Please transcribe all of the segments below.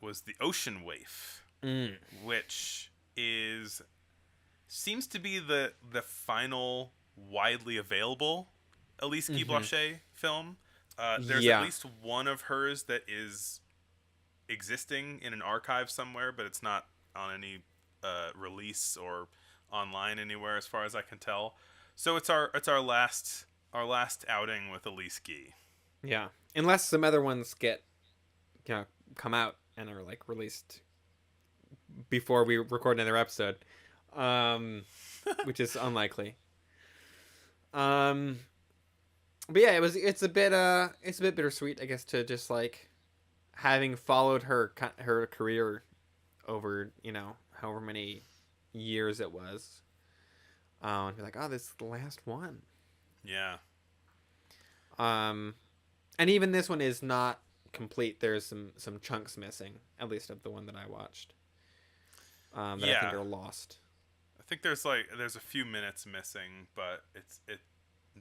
was the Ocean Waif, Mm. which is seems to be the final widely available Elise Guy Mm-hmm. Blanchet film. There's at Yeah. least one of hers that is existing in an archive somewhere, but it's not on any release or online anywhere, as far as I can tell. So it's our last outing with Elise Guy. Yeah. Unless some other ones get, you know, come out and are like released before we record another episode, um, which is unlikely. Um, but yeah, it's a bit bittersweet, I guess, to just like having followed her career over, however many years it was. And be like, oh, this is the last one. Yeah, Um, and even this one is not complete. There's some chunks missing, at least of the one that I watched. That I think yeah. are lost. I think there's a few minutes missing, but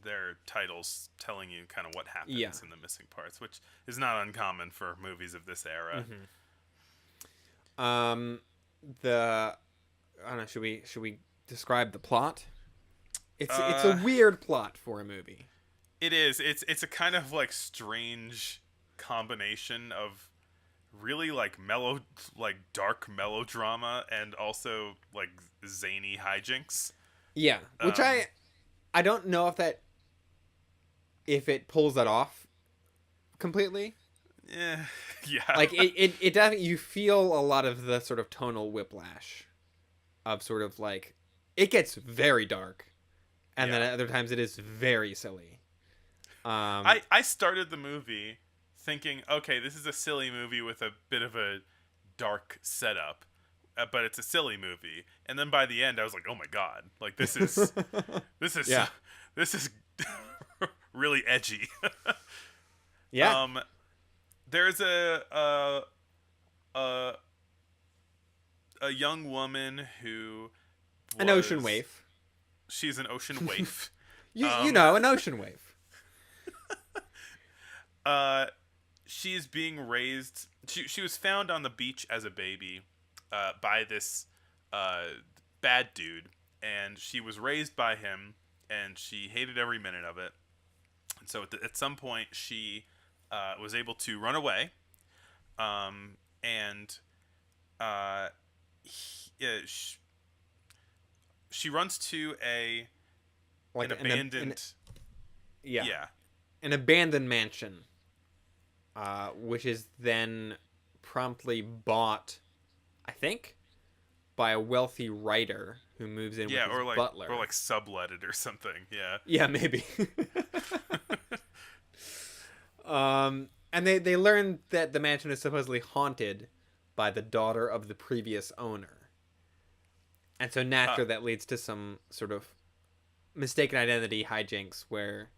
their titles telling you kind of what Yeah. happens in the missing parts, which is not uncommon for movies of this era. Um, the I don't know. Should we describe the plot? It's a Uh, weird plot for a movie. it is. It's a kind of like strange combination of really like dark melodrama and also like zany hijinks. Yeah, which Um, I don't know if it pulls that off completely. yeah, yeah, Like it definitely, you feel a lot of the sort of tonal whiplash of sort of like it gets very dark, and then yeah. at other times it is very silly. I started the movie thinking, okay, this is a silly movie with a bit of a dark setup, but it's a silly movie. And then by the end, I was like, oh my god, like this is Yeah. this is really edgy. Yeah. um, there's a a young woman who An ocean was wave. she's an ocean waif. You know, an ocean wave. Uh, she's being raised. She was found on the beach as a baby, by this bad dude, and she was raised by him, and she hated every minute of it. And so at some point, she was able to run away, and she runs to Like an abandoned. yeah, Yeah, an abandoned mansion, which is then promptly bought, I think, by a wealthy writer who moves in with yeah, his or butler. sublet it or something. Yeah. Yeah, maybe. And they learn that the mansion is supposedly haunted by the daughter of the previous owner. And so Uh, naturally that leads to some sort of mistaken identity hijinks where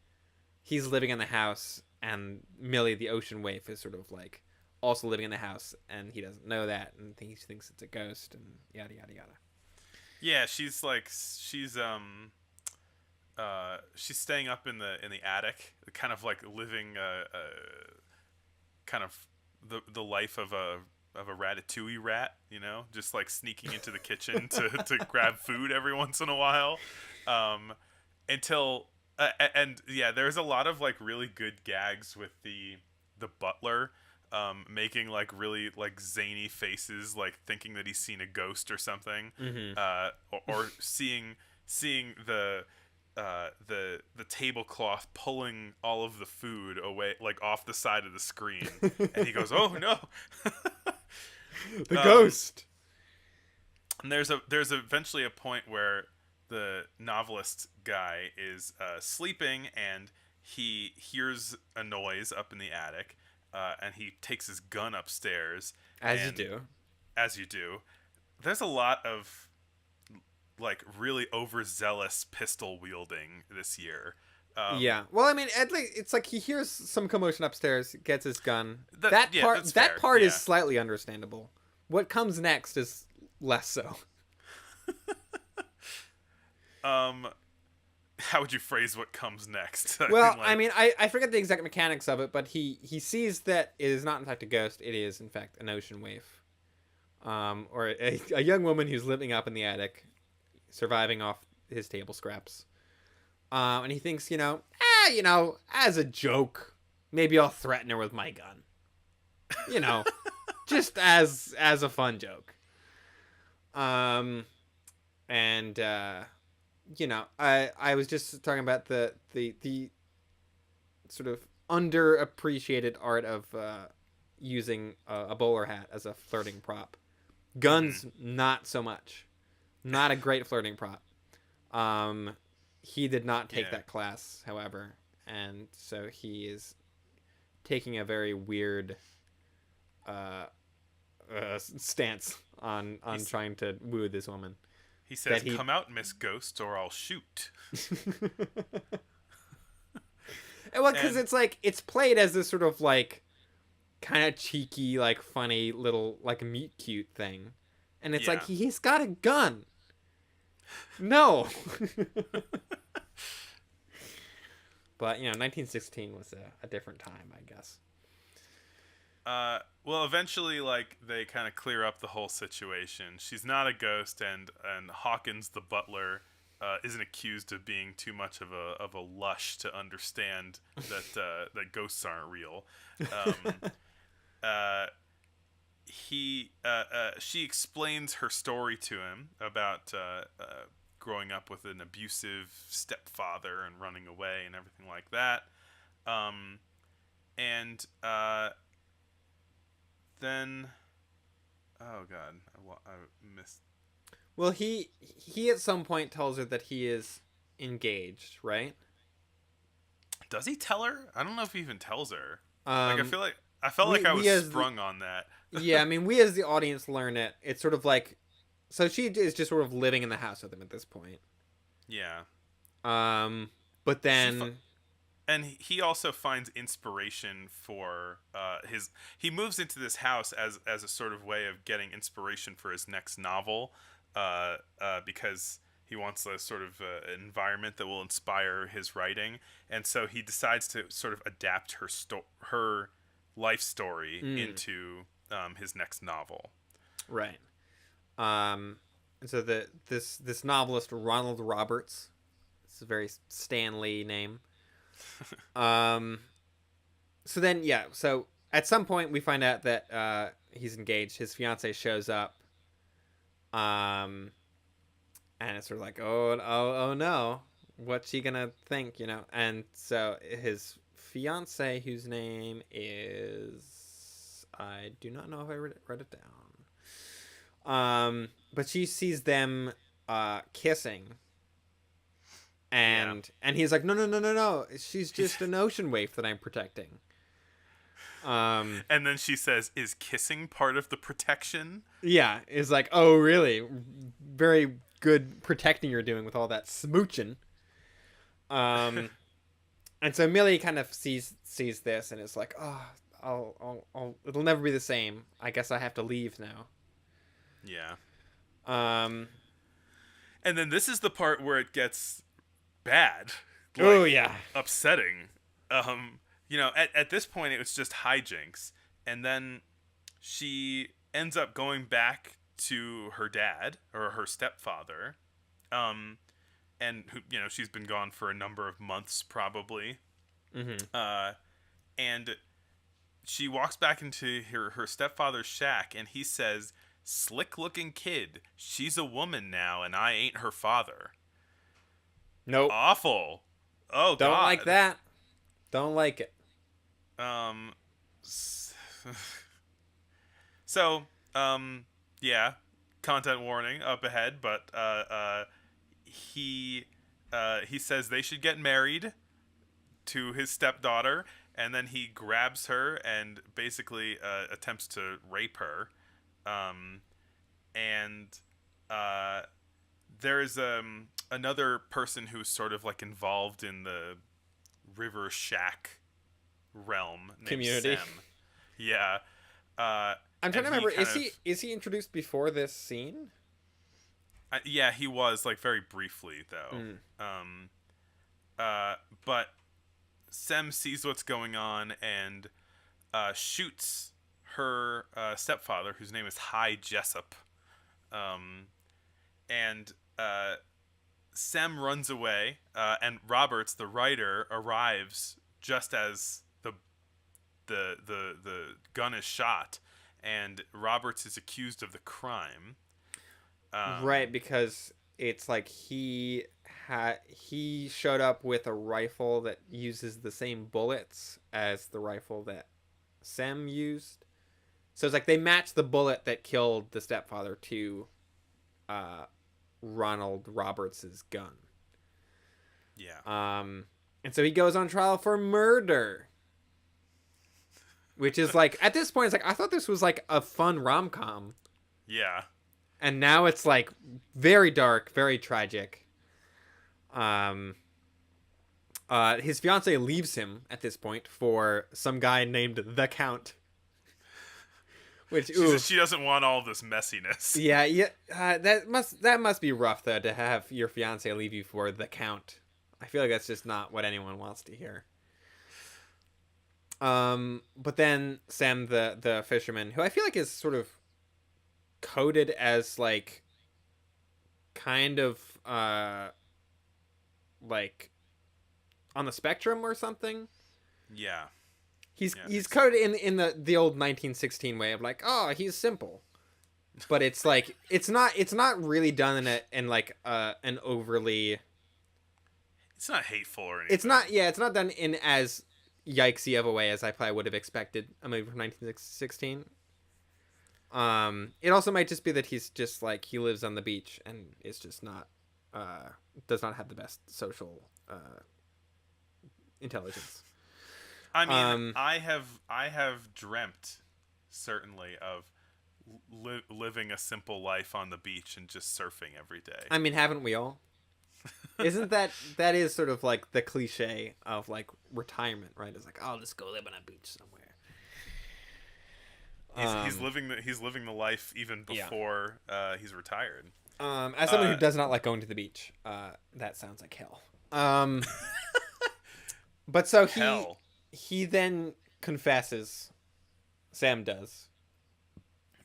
he's living in the house and Millie, the ocean waif, is sort of like also living in the house, and he doesn't know that, and he thinks it's a ghost, and yada yada yada. yeah, she's staying up in the attic, kind of like living kind of the life of a ratatouille rat, just like sneaking into the kitchen to grab food every once in a while, until and yeah, there's a lot of like really good gags with the butler, making like really like zany faces, like thinking that he's seen a ghost or something, Mm-hmm. or seeing the tablecloth pulling all of the food away, like off the side of the screen, and he goes, "Oh no!" The Um, ghost. and there's eventually a point where the novelist guy is sleeping, and he hears a noise up in the attic, and he takes his gun upstairs. As you And do. as you do, there's a lot of like really overzealous pistol wielding this year. Yeah. Well, I mean, at least it's like he hears some commotion upstairs, gets his gun. Yeah, that's That fair. part is Yeah. slightly understandable. What comes next is less so. Um, how would you phrase what comes next? Well, I Like, mean, I forget the exact mechanics of it, but he sees that it is not in fact a ghost. It is in fact an ocean waif, or a young woman who's living up in the attic, surviving off his table scraps. And he thinks, as a joke, maybe I'll threaten her with my gun. You know, just as a fun joke. And I was just talking about the sort of underappreciated art of using a bowler hat as a flirting prop. Guns, not so much. Not a great flirting prop. He did not take that class, however, and so he is taking a very weird stance on trying to woo this woman. he says, "Come out, Miss Ghost, or I'll shoot." Well, because it's like it's played as this sort of like kind of cheeky, like funny little like meet cute thing, and it's like he's got a gun. No. But 1916 was a different time, I guess. Well, eventually, like, they kind of clear up the whole situation. She's not a ghost, and Hawkins, the butler, isn't accused of being too much of a lush to understand that ghosts aren't real. She explains her story to him about growing up with an abusive stepfather and running away and everything like that. Then, oh god, I missed. Well, he at some point tells her that he is engaged, right? Does he tell her? I don't know if he even tells her. I felt we, like I was we as sprung on that. Yeah, I mean, we as the audience learn it. It's sort of like, so she is just sort of living in the house with him at this point. Yeah. But then, and he also finds inspiration for he moves into this house as a sort of way of getting inspiration for his next novel, because he wants a sort of environment that will inspire his writing, and so he decides to sort of adapt her life story into his next novel. Right. So this novelist Ronald Roberts, it's a very Stan Lee name. So then, so at some point we find out that he's engaged. His fiance shows up. And it's sort of like, oh no, what's she gonna think, And so his fiance, whose name is, I do not know if I wrote it down. But she sees them kissing. And he's like, no, she's just an ocean waif that I'm protecting. And then she says, "Is kissing part of the protection?" Yeah, it's like, oh really? Very good protecting you're doing with all that smooching. And so Millie kind of sees this and is like, oh, it'll never be the same. I guess I have to leave now. Yeah. And then this is the part where it gets bad. Upsetting. At this point it was just hijinks, and then she ends up going back to her dad or her stepfather, and who, she's been gone for a number of months probably. And she walks back into her stepfather's shack, and he says, "Slick looking kid, she's a woman now, and I ain't her father." Nope. Awful. Oh, don't God. like that. Don't like it. So, content warning up ahead, but he says they should get married to his stepdaughter, and then he grabs her and basically attempts to rape her. There's another person who's sort of like involved in the River Shack realm named community. Sem. Yeah. I'm trying to remember. Is he introduced before this scene? Yeah, he was, like, very briefly though. But Sem sees what's going on and shoots her stepfather, whose name is High Jessup. Um, and Sem runs away, and Roberts, the writer, arrives just as the gun is shot, and Roberts is accused of the crime. Right, because it's like he showed up with a rifle that uses the same bullets as the rifle that Sem used. So it's like they matched the bullet that killed the stepfather to uh, Ronald Roberts's gun. Yeah. And so he goes on trial for murder. Which is like, at this point, it's like, I thought this was like a fun rom-com. Yeah. And now it's like very dark, very tragic. His fiance leaves him at this point for some guy named the Count. Which she doesn't want all this messiness. Yeah. That must be rough though, to have your fiance leave you for the Count. I feel like that's just not what anyone wants to hear. But then Sam, the fisherman, who I feel like is sort of coded as like kind of like on the spectrum or something. Yeah. He's coded in the old 1916 way of like, oh, he's simple. But it's like it's not really done in like an overly, it's not hateful or anything. It's not done in as yikesy of a way as I probably would have expected a movie from 1916. It also might just be that he's just like, he lives on the beach and is just not does not have the best social intelligence. I mean, I have dreamt certainly of living a simple life on the beach and just surfing every day. I mean, haven't we all? Isn't that is sort of like the cliche of like retirement, right? It's like, oh, I'll just go live on a beach somewhere. He's living the life even before he's retired. As someone who does not like going to the beach, that sounds like hell. But so he then confesses, Sam does,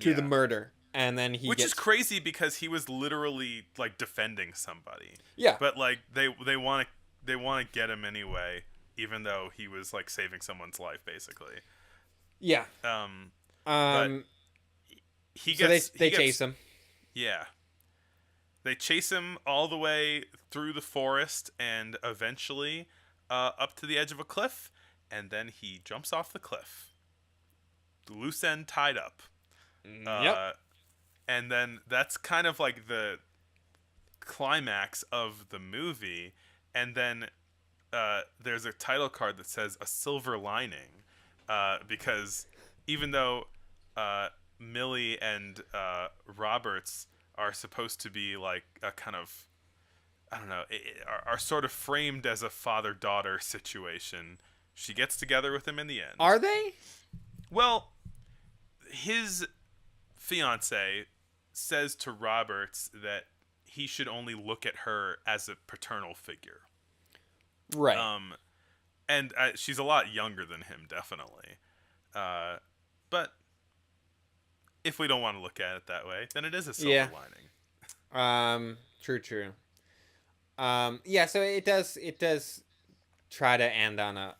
to the murder, and then which is crazy because he was literally like defending somebody. Yeah, but like they want to get him anyway, even though he was like saving someone's life basically. Yeah. But they chase him. Yeah. They chase him all the way through the forest and eventually up to the edge of a cliff, and then he jumps off the cliff. The loose end tied up. Yep. And then that's kind of like the climax of the movie, and then there's a title card that says "A Silver Lining," because even though Millie and Roberts are supposed to be like a kind of, I don't know, are sort of framed as a father-daughter situation, she gets together with him in the end. Are they? Well, his fiance says to Roberts that he should only look at her as a paternal figure. Right. And she's a lot younger than him, definitely. But if we don't want to look at it that way, then it is a silver lining. True. Yeah, so it does try to end on a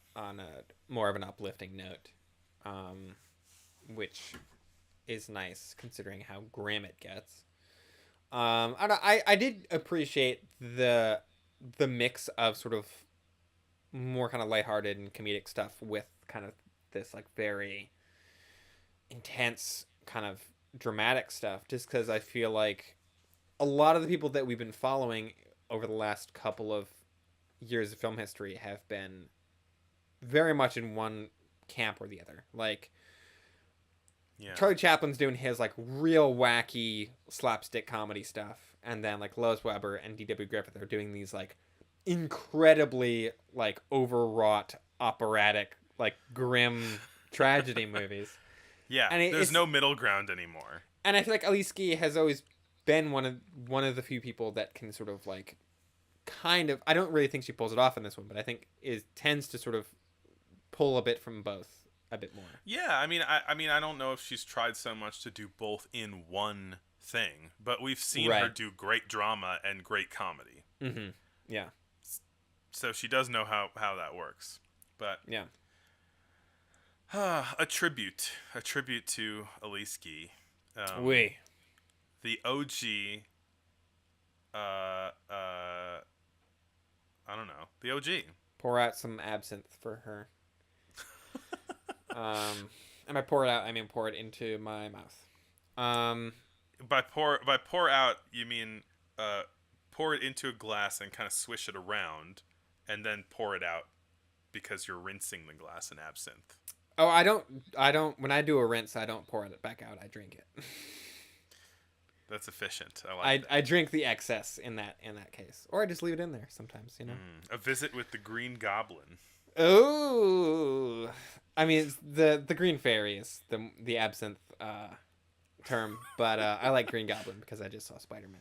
more of an uplifting note, which is nice considering how grim it gets. I did appreciate the mix of sort of more kind of lighthearted and comedic stuff with kind of this like very intense kind of dramatic stuff, just because I feel like a lot of the people that we've been following over the last couple of years of film history have been very much in one camp or the other. Like, Charlie Chaplin's doing his like real wacky slapstick comedy stuff, and then like Lois Weber and D.W. Griffith are doing these like incredibly like overwrought operatic like grim tragedy movies. Yeah, and there's no middle ground anymore. And I feel like Ali Ski has always been one of the few people that can sort of like kind of, I don't really think she pulls it off in this one, but I think it tends to sort of pull a bit from both a bit more. Yeah, I mean, I don't know if she's tried so much to do both in one thing, but we've seen her Right. do great drama and great comedy, Mm-hmm. Yeah. so she does know how that works. But Yeah. a tribute to Elise Guy, We. the OG. I don't know, the OG. Pour out some absinthe for her. And by pour it out, I mean pour it into my mouth. Um, By pour out, you mean pour it into a glass and kind of swish it around, and then pour it out because you're rinsing the glass in absinthe. oh, I don't. When I do a rinse, I don't pour it back out. I drink it. That's efficient. I like that. I drink the excess in that case, or I just leave it in there sometimes. A visit with the Green Goblin. Oh, I mean it's the green fairy is the absinthe term, but I like Green Goblin because I just saw Spider-Man.